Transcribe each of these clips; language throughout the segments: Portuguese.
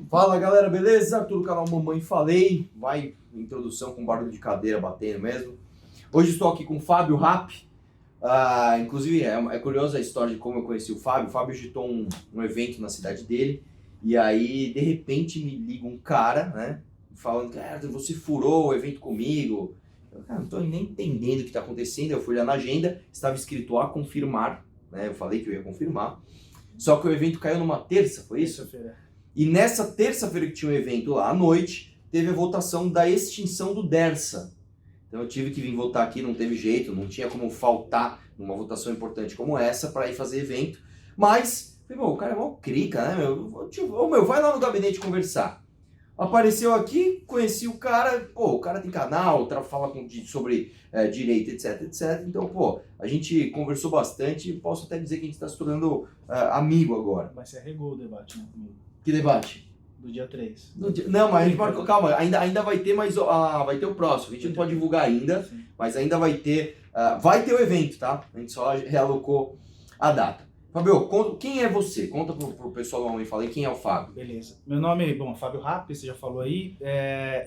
Fala galera, beleza? Arthur do canal Mamãe Falei. Vai, introdução com barulho de cadeira batendo mesmo. Hoje estou aqui com o Fábio Rapp. Inclusive é curiosa a história de como eu conheci o Fábio. O Fábio agitou um evento na cidade dele. E aí, de repente, me liga um cara, né? Falando que você furou o evento comigo. Eu, não estou nem entendendo o que está acontecendo. Eu fui lá na agenda, estava escrito a confirmar, né? Eu falei que eu ia confirmar. Só que o evento caiu numa terça, foi isso? Terça-feira. E nessa terça-feira que tinha um evento lá à noite, teve a votação da extinção do Dersa. Então eu tive que vir votar aqui, não teve jeito, não tinha como faltar numa votação importante como essa para ir fazer evento. Mas, o cara é mó crica, né, meu? Vai lá no gabinete conversar. Apareceu aqui, conheci o cara, o cara tem canal, fala sobre direito, etc, etc. Então, a gente conversou bastante, posso até dizer que a gente está se tornando amigo agora. Mas você arregou o debate, né, comigo? Que debate? Do dia 3. Não, mas a gente pode... Calma, ainda vai ter, mas vai ter o próximo. A gente não pode divulgar ainda, Sim. mas ainda vai ter... vai ter o evento, tá? A gente só realocou a data. Fábio, quem é você? Conta pro pessoal do Mamãe Falei quem é o Fábio. Beleza. Meu nome é Fábio Rapp, você já falou aí.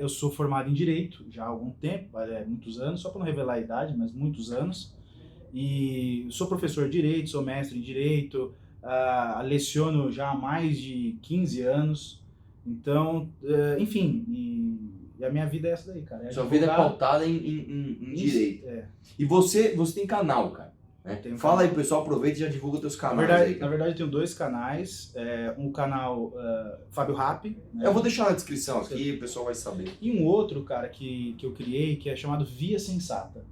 Eu sou formado em Direito já há algum tempo, muitos anos, só para não revelar a idade, mas muitos anos. E sou professor de Direito, sou mestre em Direito, leciono já há mais de 15 anos. Então, enfim, e a minha vida é essa daí, cara. Sua vida é pautada em Direito. E você tem canal, cara. Né? Fala aí, pessoal, aproveita e já divulga teus canais. Na verdade, eu tenho dois canais. Um canal Fábio Rapp. Né? Eu vou deixar na descrição aqui, o pessoal vai saber. E um outro, cara, que eu criei, que é chamado Via Sensata.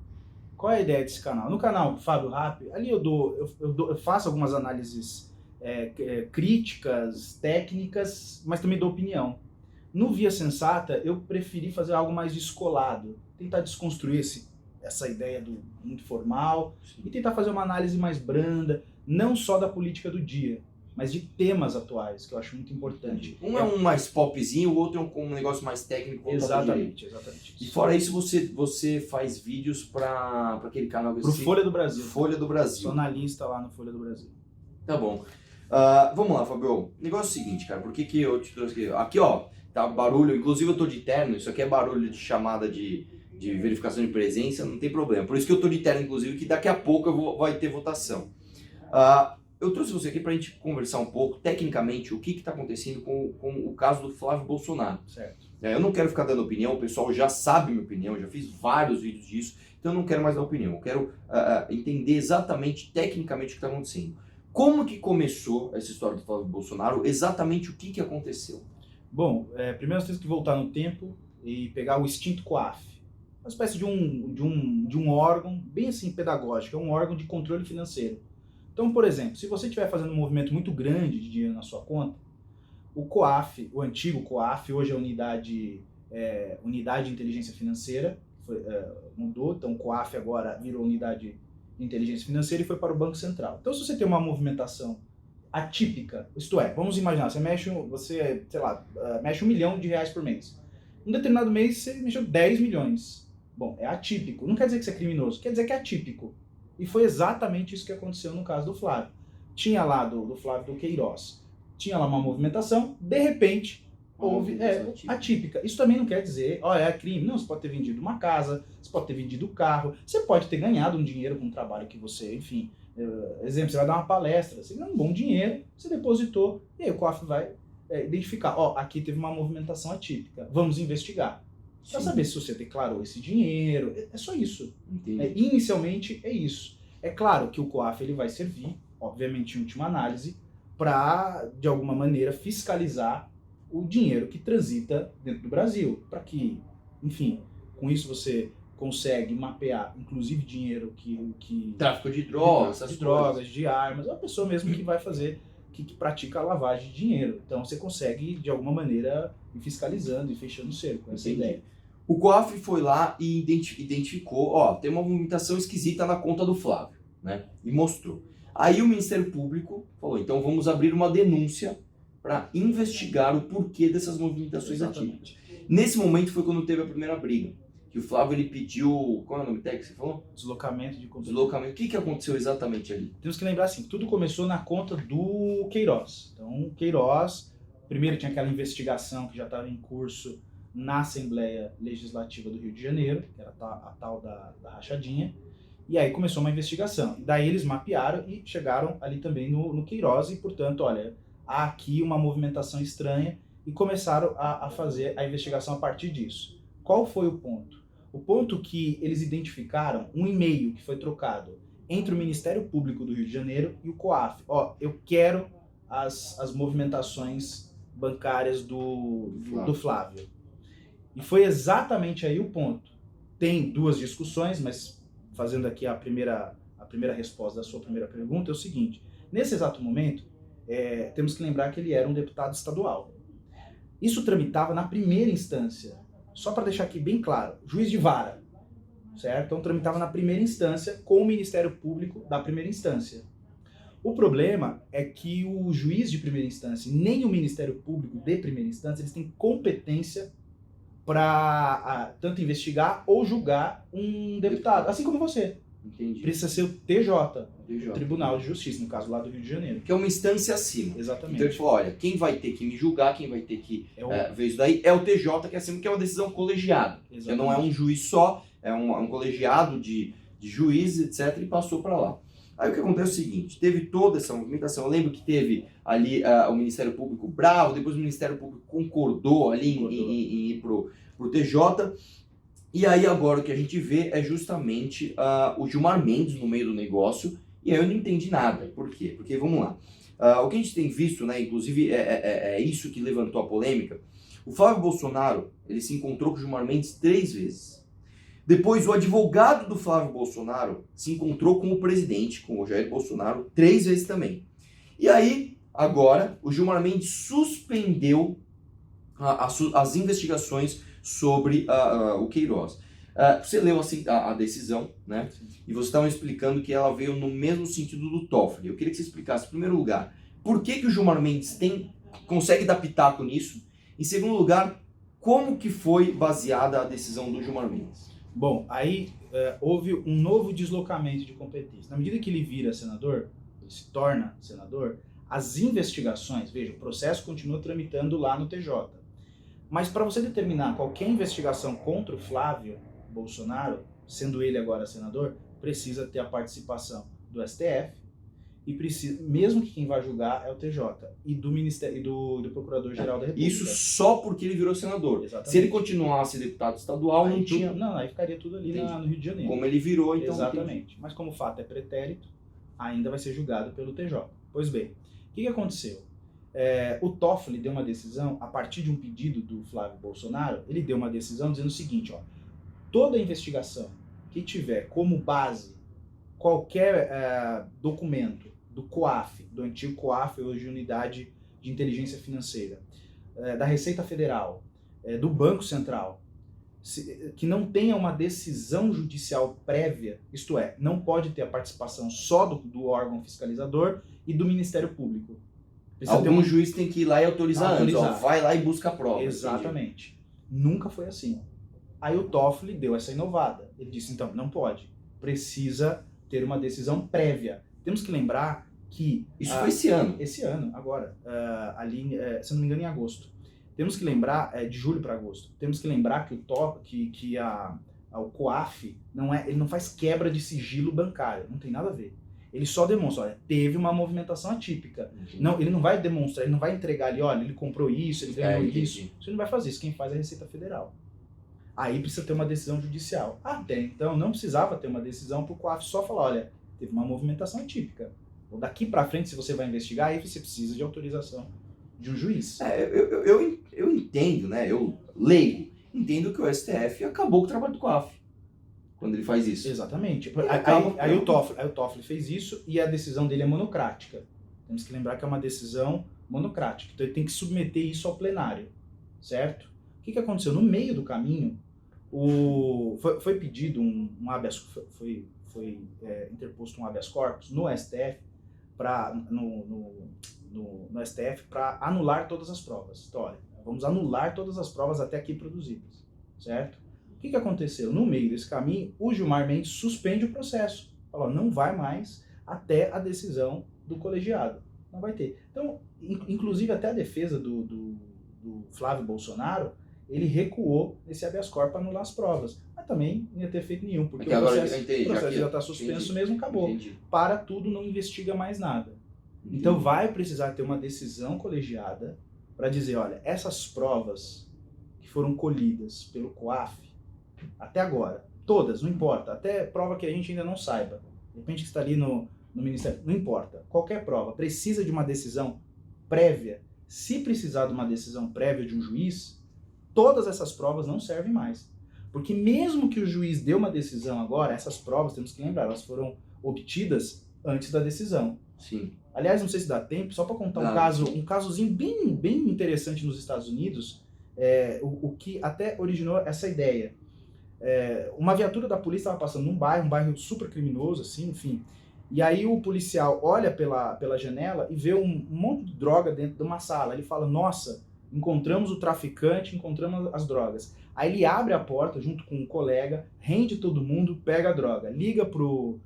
Qual é a ideia desse canal? No canal Fábio Rapp, ali eu faço algumas análises críticas, técnicas, mas também dou opinião. No Via Sensata, eu preferi fazer algo mais descolado, tentar desconstruir essa ideia do muito formal. Sim. E tentar fazer uma análise mais branda, não só da política do dia, mas de temas atuais, que eu acho muito importante. Um é um mais popzinho, o outro é um negócio mais técnico. Exatamente. E fora isso, você faz vídeos para aquele canal que Pro Folha do Brasil. Folha do Brasil. Sou analista lá no Folha do Brasil. Tá bom. Vamos lá, Fabio. O negócio é o seguinte, cara, por que eu te trouxe aqui? Aqui, ó, tá barulho, inclusive eu tô de terno, isso aqui é barulho de chamada de verificação de presença, não tem problema. Por isso que eu tô de terno, inclusive, que daqui a pouco vai ter votação. Eu trouxe você aqui pra gente conversar um pouco, tecnicamente, o que tá acontecendo com o caso do Flávio Bolsonaro. Certo. Eu não quero ficar dando opinião, o pessoal já sabe minha opinião, já fiz vários vídeos disso, então eu não quero mais dar opinião. Eu quero entender exatamente, tecnicamente, o que tá acontecendo. Como que começou essa história do Flávio Bolsonaro? Exatamente o que aconteceu? Bom, primeiro nós temos que voltar no tempo e pegar o extinto COAF. Uma espécie de um órgão, bem assim, pedagógico, é um órgão de controle financeiro. Então, por exemplo, se você estiver fazendo um movimento muito grande de dinheiro na sua conta, o COAF, o antigo COAF, hoje é Unidade de Inteligência Financeira, mudou, então o COAF agora virou Unidade de Inteligência Financeira e foi para o Banco Central. Então, se você tem uma movimentação atípica, isto é, vamos imaginar, você mexe R$1 milhão por mês. Um determinado mês você mexeu 10 milhões. Bom, é atípico. Não quer dizer que isso é criminoso, quer dizer que é atípico. E foi exatamente isso que aconteceu no caso do Flávio. Tinha lá do Flávio do Queiroz, tinha lá uma movimentação, de repente, houve atípica. Isso também não quer dizer, é crime. Não, você pode ter vendido uma casa, você pode ter vendido um carro, você pode ter ganhado um dinheiro com um trabalho que você, enfim, exemplo, você vai dar uma palestra, você ganhou um bom dinheiro, você depositou, e aí o COAF vai identificar, aqui teve uma movimentação atípica, vamos investigar. Para saber se você declarou esse dinheiro, é só isso. Inicialmente é isso. É claro que o COAF ele vai servir, obviamente em última análise, para, de alguma maneira, fiscalizar o dinheiro que transita dentro do Brasil, para que, enfim, com isso você consegue mapear, inclusive dinheiro que tráfico de drogas, de armas, é uma pessoa mesmo que vai fazer, que pratica a lavagem de dinheiro. Então você consegue, de alguma maneira, ir fiscalizando e fechando o cerco, essa é a ideia. O COAF foi lá e identificou, tem uma movimentação esquisita na conta do Flávio, né? E mostrou. Aí o Ministério Público falou, então vamos abrir uma denúncia para investigar o porquê dessas movimentações atípicas. Nesse momento foi quando teve a primeira briga, que o Flávio ele pediu, qual é o nome técnico que você falou? Deslocamento de conta. Deslocamento. O que aconteceu exatamente ali? Temos que lembrar assim, tudo começou na conta do Queiroz. Então, Queiroz Primeiro tinha aquela investigação que já estava em curso na Assembleia Legislativa do Rio de Janeiro, que era a tal da rachadinha, e aí começou uma investigação. Daí eles mapearam e chegaram ali também no Queiroz, e portanto, olha, há aqui uma movimentação estranha, e começaram a fazer a investigação a partir disso. Qual foi o ponto? O ponto que eles identificaram um e-mail que foi trocado entre o Ministério Público do Rio de Janeiro e o COAF. Ó, eu quero as movimentações bancárias do Flávio. E foi exatamente aí o ponto. Tem duas discussões, mas fazendo aqui a primeira resposta da sua primeira pergunta, é o seguinte. Nesse exato momento, temos que lembrar que ele era um deputado estadual. Isso tramitava na primeira instância. Só para deixar aqui bem claro, juiz de vara, certo? Então tramitava na primeira instância com o Ministério Público da primeira instância. O problema é que o juiz de primeira instância, nem o Ministério Público de primeira instância, eles têm competência para tanto investigar ou julgar um deputado, assim como você. Entendi. Precisa ser o TJ, o Tribunal de Justiça, no caso lá do Rio de Janeiro. Que é uma instância acima. Exatamente. Então ele falou, olha, quem vai ter que me julgar, quem vai ter que ver isso daí, é o TJ, que é acima, que é uma decisão colegiada. Que não é um juiz só, é um colegiado de juízes, etc., e passou para lá. Aí o que acontece é o seguinte, teve toda essa movimentação, eu lembro que teve ali o Ministério Público bravo, depois o Ministério Público concordou ali em ir pro TJ, e aí agora o que a gente vê é justamente o Gilmar Mendes no meio do negócio, e aí eu não entendi nada. Por quê? Porque, vamos lá, o que a gente tem visto, né, inclusive é isso que levantou a polêmica, o Flávio Bolsonaro, ele se encontrou com o Gilmar Mendes 3 vezes. Depois, o advogado do Flávio Bolsonaro se encontrou com o presidente, com o Jair Bolsonaro, 3 vezes também. E aí, agora, o Gilmar Mendes suspendeu as investigações sobre o Queiroz. Você leu assim, a decisão, né? Sim. E você estava explicando que ela veio no mesmo sentido do Toffoli. Eu queria que você explicasse, em primeiro lugar, por que o Gilmar Mendes consegue dar pitaco nisso? Em segundo lugar, como que foi baseada a decisão do Gilmar Mendes? Bom, aí houve um novo deslocamento de competência. Na medida que ele vira senador, ele se torna senador, as investigações, veja, o processo continua tramitando lá no TJ. Mas para você determinar qualquer investigação contra o Flávio Bolsonaro, sendo ele agora senador, precisa ter a participação do STF e precisa, mesmo que quem vai julgar é o TJ e do Ministério e do Procurador-Geral da República. Isso só porque ele virou senador. Exatamente. Se ele continuasse deputado estadual, aí não tinha. Não, aí ficaria tudo ali no Rio de Janeiro. Como ele virou, então. Exatamente. Mas como o fato é pretérito, ainda vai ser julgado pelo TJ. Pois bem, o que aconteceu? O Toffoli deu uma decisão, a partir de um pedido do Flávio Bolsonaro, ele deu uma decisão dizendo o seguinte, ó, toda investigação que tiver como base qualquer documento do COAF, do antigo COAF, hoje Unidade de Inteligência Financeira, da Receita Federal, do Banco Central, que não tenha uma decisão judicial prévia, isto é, não pode ter a participação só do órgão fiscalizador e do Ministério Público. Algum juiz tem que ir lá e autorizar antes, ó, vai lá e busca a prova. Exatamente. Entendi. Nunca foi assim. Aí o Toffoli deu essa inovada. Ele disse, então, não pode. Precisa ter uma decisão prévia. Temos que lembrar que... Isso foi esse ano. Esse ano, agora. Ali, se não me engano, em agosto. Temos que lembrar, de julho para agosto, temos que lembrar que o COAF, ele não faz quebra de sigilo bancário. Não tem nada a ver. Ele só demonstra, olha, teve uma movimentação atípica. Não, ele não vai demonstrar, ele não vai entregar ali, olha, ele comprou isso, ele ganhou isso. Você não vai fazer isso, quem faz é a Receita Federal. Aí precisa ter uma decisão judicial. Até então não precisava ter uma decisão para o COAF só falar, olha, teve uma movimentação atípica. Ou daqui para frente, se você vai investigar, aí você precisa de autorização de um juiz. Eu entendo, né, eu leigo, entendo que o STF acabou com o trabalho do COAF. Quando ele faz isso. Exatamente. Aí o Toffoli fez isso e a decisão dele é monocrática. Temos que lembrar que é uma decisão monocrática. Então ele tem que submeter isso ao plenário. Certo? O que aconteceu? No meio do caminho, foi pedido um habeas, foi interposto um habeas corpus no STF no STF para anular todas as provas. Então, olha, vamos anular todas as provas até aqui produzidas. Certo? O que aconteceu? No meio desse caminho, o Gilmar Mendes suspende o processo. Falou, não vai mais até a decisão do colegiado. Não vai ter. Então, inclusive até a defesa do Flávio Bolsonaro, ele recuou esse habeas corpus para anular as provas. Mas também não ia ter feito nenhum, porque o processo já está suspenso mesmo, acabou. Entendi. Para tudo, não investiga mais nada. Então vai precisar ter uma decisão colegiada para dizer, olha, essas provas que foram colhidas pelo COAF, até agora, todas, não importa, até prova que a gente ainda não saiba, de repente que está ali no Ministério, não importa, qualquer prova, precisa de uma decisão prévia. Se precisar de uma decisão prévia de um juiz, todas essas provas não servem mais. Porque mesmo que o juiz dê uma decisão agora, essas provas, temos que lembrar, elas foram obtidas antes da decisão. Sim. Aliás, não sei se dá tempo, só para contar um casozinho bem interessante nos Estados Unidos, o que até originou essa ideia. Uma viatura da polícia estava passando num bairro super criminoso, assim, enfim. E aí o policial olha pela janela e vê um monte de droga dentro de uma sala. Ele fala, nossa, encontramos o traficante, encontramos as drogas. Aí ele abre a porta junto com um colega, rende todo mundo, pega a droga, liga pro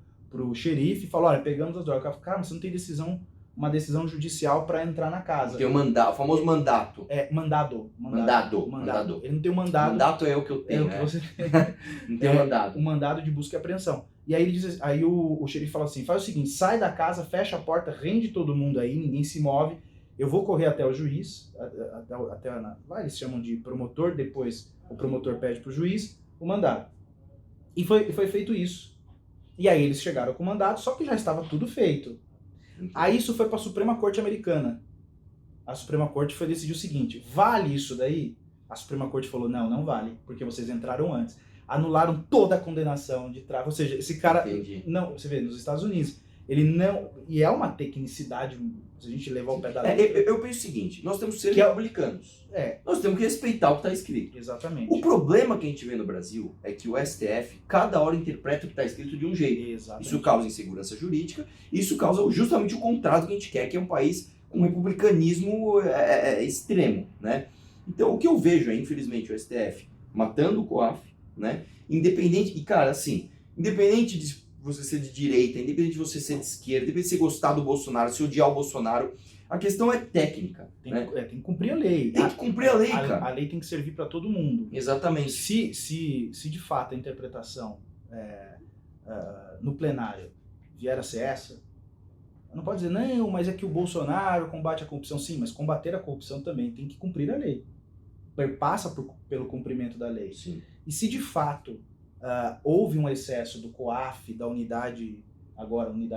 xerife e fala, olha, pegamos as drogas. O cara fala, cara, mas você não tem uma decisão judicial para entrar na casa. Tem o famoso mandato. Mandado. Ele não tem o mandado. Mandato é o que eu tenho, o que você tem. Não tem o mandado. O mandado de busca e apreensão. E aí ele diz, aí o xerife fala assim, faz o seguinte, sai da casa, fecha a porta, rende todo mundo aí, ninguém se move, eu vou correr até o juiz, eles chamam de promotor, depois o promotor pede pro juiz o mandado. E foi feito isso. E aí eles chegaram com o mandado, só que já estava tudo feito. Aí isso foi para a Suprema Corte Americana. A Suprema Corte foi decidir o seguinte, vale isso daí? A Suprema Corte falou, não vale, porque vocês entraram antes. Anularam toda a condenação de tráfico. Ou seja, esse cara... Não, você vê, nos Estados Unidos, ele não... E é uma tecnicidade, se a gente levar o pé da letra. Eu penso o seguinte, nós temos que ser republicanos. Nós temos que respeitar o que está escrito. Exatamente. O problema que a gente vê no Brasil é que o STF, cada hora interpreta o que está escrito de um jeito. Exatamente. Isso causa insegurança jurídica, isso causa justamente o contrário que a gente quer, que é um país com um republicanismo extremo, né? Então, o que eu vejo é, infelizmente, o STF matando o COAF, né? Independente, e cara, assim, independente de você ser de direita, independente de você ser de esquerda, independente de você gostar do Bolsonaro, se odiar o Bolsonaro, a questão é técnica. Tem que cumprir a lei. Tem que cumprir a lei, cara. A lei tem que servir para todo mundo. Exatamente. Se de fato a interpretação no plenário vier a ser essa, não pode dizer, não, mas é que o Bolsonaro combate a corrupção. Sim, mas combater a corrupção também tem que cumprir a lei. Passa pelo cumprimento da lei. Sim. E se de fato houve um excesso do COAF, da unidade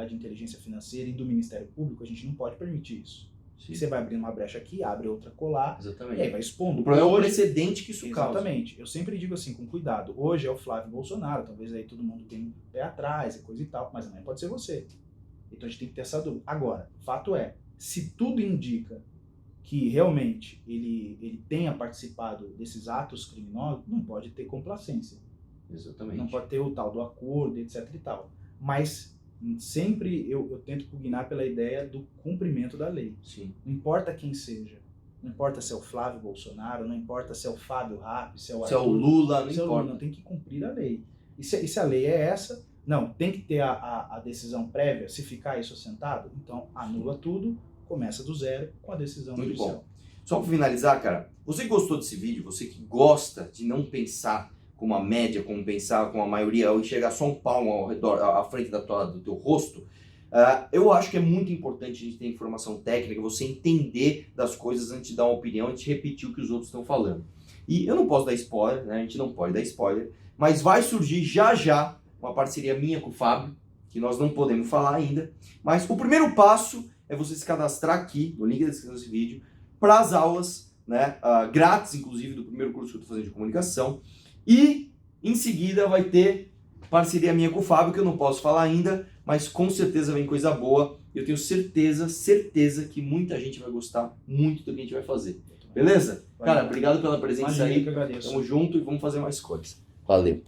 de inteligência financeira e do Ministério Público, a gente não pode permitir isso. Você vai abrir uma brecha aqui, abre outra colar, exatamente. E aí vai expondo. O problema é o precedente que isso causa. Exatamente. Eu sempre digo assim, com cuidado. Hoje é o Flávio Bolsonaro, talvez aí todo mundo tenha um pé atrás e coisa e tal, mas amanhã pode ser você. Então a gente tem que ter essa dúvida. Agora, fato é, se tudo indica que realmente ele tenha participado desses atos criminosos, não pode ter complacência. Exatamente. Não pode ter o tal do acordo, etc e tal. Mas sempre eu tento pugnar pela ideia do cumprimento da lei. Sim. Não importa quem seja. Não importa se é o Flávio Bolsonaro, não importa se é o Fábio Rapp, se é o Arthur, se é o Lula, não se importa. Lula, tem que cumprir a lei. E se a lei é essa, não, tem que ter a decisão prévia, se ficar isso assentado, então anula tudo, começa do zero com a decisão judicial. Muito bom. Só para finalizar, cara, você que gostou desse vídeo, você que gosta de não pensar como a média, como pensar com a maioria, ou enxergar só um palmo ao redor, à frente do teu rosto, eu acho que é muito importante a gente ter informação técnica, você entender das coisas antes de dar uma opinião, antes de repetir o que os outros estão falando. E eu não posso dar spoiler, né? A gente não pode dar spoiler, mas vai surgir já uma parceria minha com o Fábio, que nós não podemos falar ainda, mas o primeiro passo é você se cadastrar aqui, no link da descrição desse vídeo, para as aulas, né, grátis, inclusive, do primeiro curso que eu estou fazendo de comunicação. E, em seguida, vai ter parceria minha com o Fábio, que eu não posso falar ainda, mas com certeza vem coisa boa. Eu tenho certeza que muita gente vai gostar muito do que a gente vai fazer. Beleza? Cara, obrigado pela presença aí. Que agradeço. Tamo junto e vamos fazer mais coisas. Valeu.